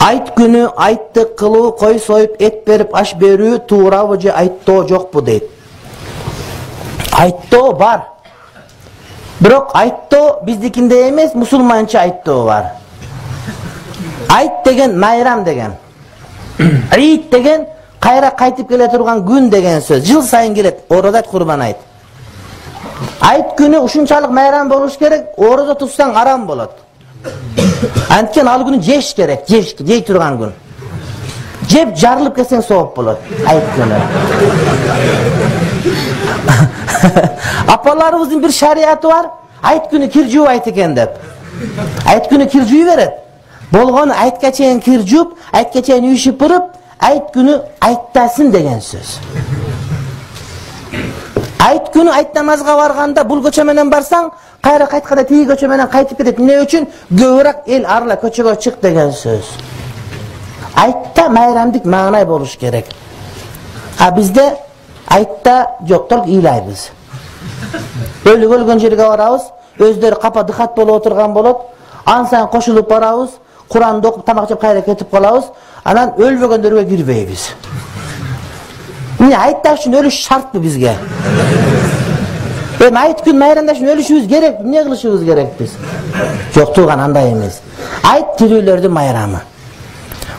Айт күнү айтты кылуу, кой союп, эт берип аш берүү туурабы же айттоо жокпу дейт. Айттоо бар. Бирок айттоо биздикинде эмес, мусулманча айттоо бар. Айт деген майрам деген. Айт деген кайра кайтып келе турган күн деген сөз. Жыл сайын келет, орозат курбан айт. Айт күнү ушунчалык майрам болуш керек, орозо тутсаң арам болот. Анткени ал күнү жеш керек, жей турган күн. Жеп жарылып кетсең сооп болот. Айт күнү. Апаларыбыздын бир шарияты бар. Айт күнү кир жуубайт экен деп. Айт күнү кир жуй берет. Болгону айтка чейин кир жууп, айтка чейин үй шыпырып, айт күнү айттасын деген сөз. Айт күнү айт намазга барганда бул көчө менен барсаң, кайра кайтканда тиги көчө менен кайтып кетет. Эмне үчүн? Көбүрөөк эл арла көчөгө чык деген сөз. Айтта майрамдык маанай болуш керек. А бизде айтта жок, толук ыйлайбыз. Өлгөн жерге барабыз, өздөрү капа дыхат болуп отурган болот. Ансаң кошулуп барабыз, Куранды окуп тамак жеп кайра кетип калабыз. Анан өлбөгөндөргө кирбейбиз. Эмне айтташ үчүн өлүш шартпы бизге? Айт күн майрамдаш үчүн өлүшүбүз керек, эмне кылышыбыз керек биз? Жок, тууган андай эмес. Айт тирүүлөрдүн майрамы.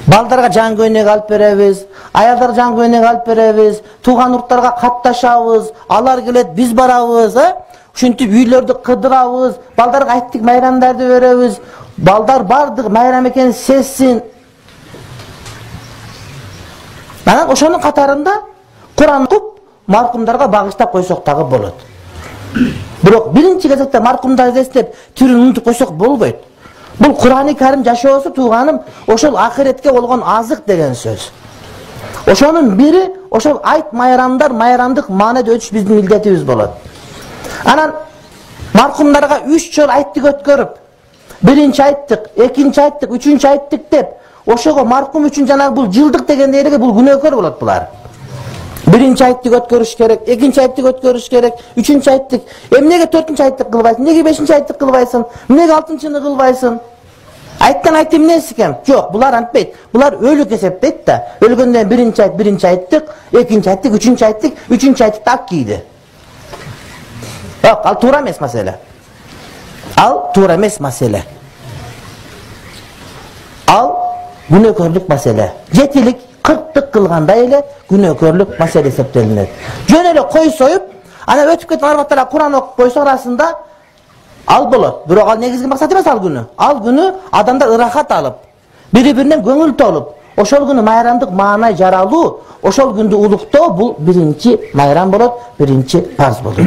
Балдарга жан көйнөк алып беребиз, аялдарга жан көйнөк алып беребиз, тууган урттарга катташабыз, алар келет, биз барабыз, ушинтип үйлөрдү кыдырабыз, балдарга айттык майрамдарды беребиз. Балдар бардык майрам экенин сезсин. Анан ошонун катарында Куран окуп, маркумдарга багыштап койсок дагы болот. Бирок биринчи кезекте маркумдарды эстеп, түрүн унутуп койсок болбойт. Бул Курани Карим жашоосу тууганым, ошол ахиретке болгон азык деген сөз. Ошонун бири ошол айт майрамдар, майрамдык маанайда өтүш биздин милдетибиз болот. Анан маркумдарга 3 жол айттык өткөрүп, биринчи айттык, экинчи айттык, үчүнчү айттык деп, ошого маркум үчүн жана бул жылдык дегенде эле бул күнөөкөр болот булар. Биринчи айттык өткөрүш керек, экинчи айттык өткөрүш керек, үчүнчү айттык. Эмнеге төртүнчү айттык кылбайсың? Эмнеге бешинчи айттык кылбайсың? Эмнеге алтынчыны кылбайсың? Айттан айт эмнеси экен? Жок, булар антпайт. Булар өлүк эсептейт да. Өлгөндөн биринчи айттык, экинчи айттык, үчүнчү айттык, үчүнчү айттыкты ак кийди. Жок, ал туура эмес маселе. Ал туура эмес маселе. Ал күнөөкөрлүк маселе. Жетилик 40-тык кылгандай эле күнөөкөрлүк маселе эсептелинет. Жөн эле кой союп, ана өтүп кеткен арбаттарга Куран окуп койсо арасында ал болот. Бирок ал негизги максат эмес ал күнү. Ал күнү адамдар ырахат алып, бири-биринен көңүл толуп, ошол күнү майрамдык маанай жаралуу, ошол күндү улуктоо бул биринчи майрам болот, биринчи парз болот.